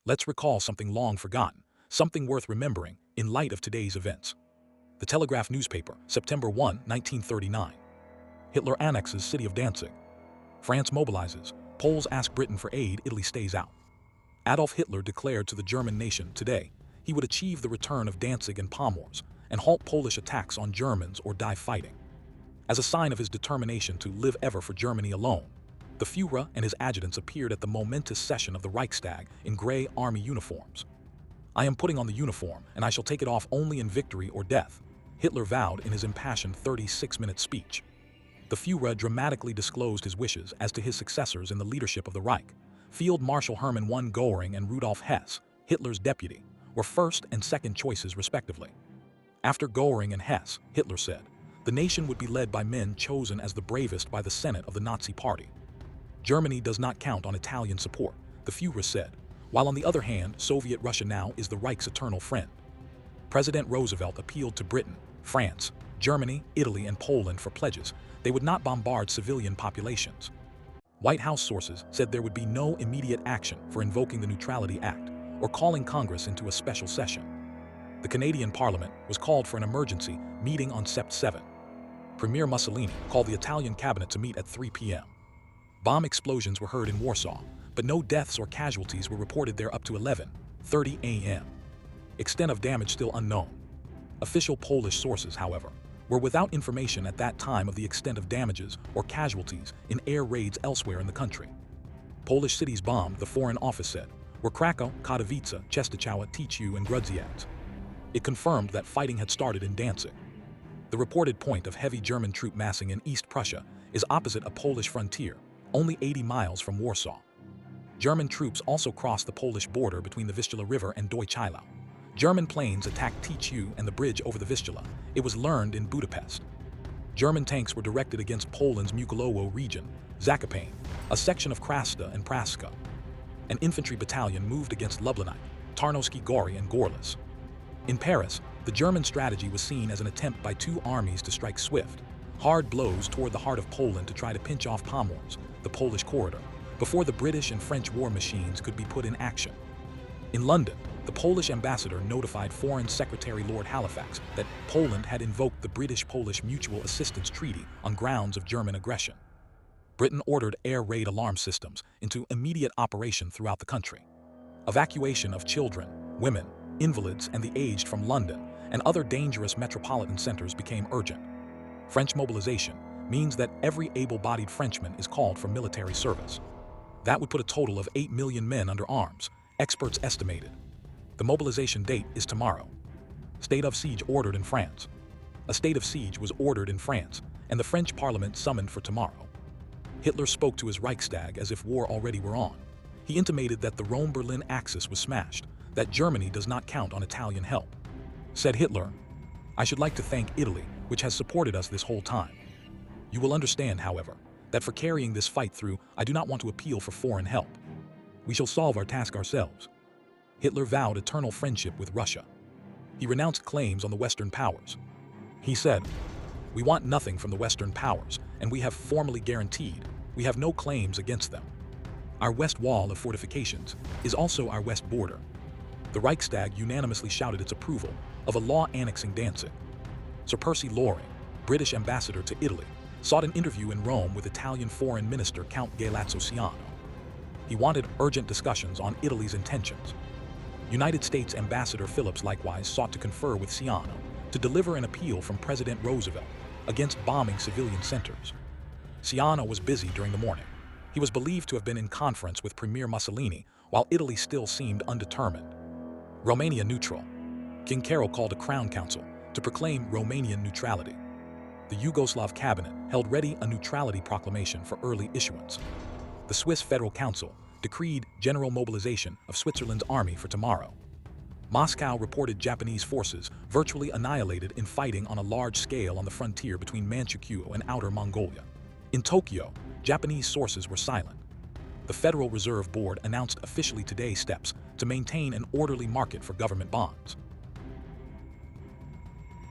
Let's recall something long forgotten, something worth remembering in light of today's events. The Telegraph newspaper, September 1, 1939. Hitler annexes city of Danzig. France mobilizes. Poles ask Britain for aid. Italy stays out. Adolf Hitler declared to the German nation today he would achieve the return of Danzig and Pomors and halt Polish attacks on Germans or die fighting. As a sign of his determination to live ever for Germany alone, the Führer and his adjutants appeared at the momentous session of the Reichstag in gray army uniforms. "I am putting on the uniform, and I shall take it off only in victory or death," Hitler vowed in his impassioned 36-minute speech. The Führer dramatically disclosed his wishes as to his successors in the leadership of the Reich. Field Marshal Hermann von Göring and Rudolf Hess, Hitler's deputy, were first and second choices respectively. After Göring and Hess, Hitler said, the nation would be led by men chosen as the bravest by the Senate of the Nazi Party. Germany does not count on Italian support, the Führer said, while on the other hand, Soviet Russia now is the Reich's eternal friend. President Roosevelt appealed to Britain, France, Germany, Italy, and Poland for pledges they would not bombard civilian populations. White House sources said there would be no immediate action for invoking the Neutrality Act or calling Congress into a special session. The Canadian Parliament was called for an emergency meeting on Sept. 7. Premier Mussolini called the Italian cabinet to meet at 3 p.m. Bomb explosions were heard in Warsaw, but no deaths or casualties were reported there up to 11:30 a.m. Extent of damage still unknown. Official Polish sources, however, were without information at that time of the extent of damages or casualties in air raids elsewhere in the country. Polish cities bombed, the Foreign Office said, were Krakow, Katowice, Czestochowa, Tychy, and Grudziądz. It confirmed that fighting had started in Danzig. The reported point of heavy German troop massing in East Prussia is opposite a Polish frontier, only 80 miles from Warsaw. German troops also crossed the Polish border between the Vistula River and Deutsch-Eylau. German planes attacked Tychy and the bridge over the Vistula. It was learned in Budapest. German tanks were directed against Poland's Mukolowo region, Zakopane, a section of Krasta and Praska. An infantry battalion moved against Lubliniec, Tarnowski Góry, and Gorlice. In Paris, the German strategy was seen as an attempt by two armies to strike swift, hard blows toward the heart of Poland to try to pinch off Pomors, the Polish corridor, before the British and French war machines could be put in action. In London, the Polish ambassador notified Foreign Secretary Lord Halifax that Poland had invoked the British-Polish Mutual Assistance Treaty on grounds of German aggression. Britain ordered air raid alarm systems into immediate operation throughout the country. Evacuation of children, women, invalids, and the aged from London and other dangerous metropolitan centers became urgent. French mobilization means that every able-bodied Frenchman is called for military service. That would put a total of 8 million men under arms, experts estimated. The mobilization date is tomorrow. State of siege ordered in France. A state of siege was ordered in France, and the French parliament summoned for tomorrow. Hitler spoke to his Reichstag as if war already were on. He intimated that the Rome-Berlin axis was smashed, that Germany does not count on Italian help. Said Hitler, "I should like to thank Italy, which has supported us this whole time. You will understand, however, that for carrying this fight through, I do not want to appeal for foreign help. We shall solve our task ourselves." Hitler vowed eternal friendship with Russia. He renounced claims on the Western powers. He said, "We want nothing from the Western powers, and we have formally guaranteed we have no claims against them. Our west wall of fortifications is also our west border." The Reichstag unanimously shouted its approval of a law annexing Danzig. Sir Percy Loring, British ambassador to Italy, sought an interview in Rome with Italian Foreign Minister Count Galeazzo Ciano. He wanted urgent discussions on Italy's intentions. United States Ambassador Phillips likewise sought to confer with Ciano to deliver an appeal from President Roosevelt against bombing civilian centers. Ciano was busy during the morning. He was believed to have been in conference with Premier Mussolini, while Italy still seemed undetermined. Romania neutral. King Carol called a Crown Council to proclaim Romanian neutrality. The Yugoslav cabinet held ready a neutrality proclamation for early issuance. The Swiss Federal Council decreed general mobilization of Switzerland's army for tomorrow. Moscow reported Japanese forces virtually annihilated in fighting on a large scale on the frontier between Manchukuo and Outer Mongolia. In Tokyo, Japanese sources were silent. The Federal Reserve Board announced officially today steps to maintain an orderly market for government bonds.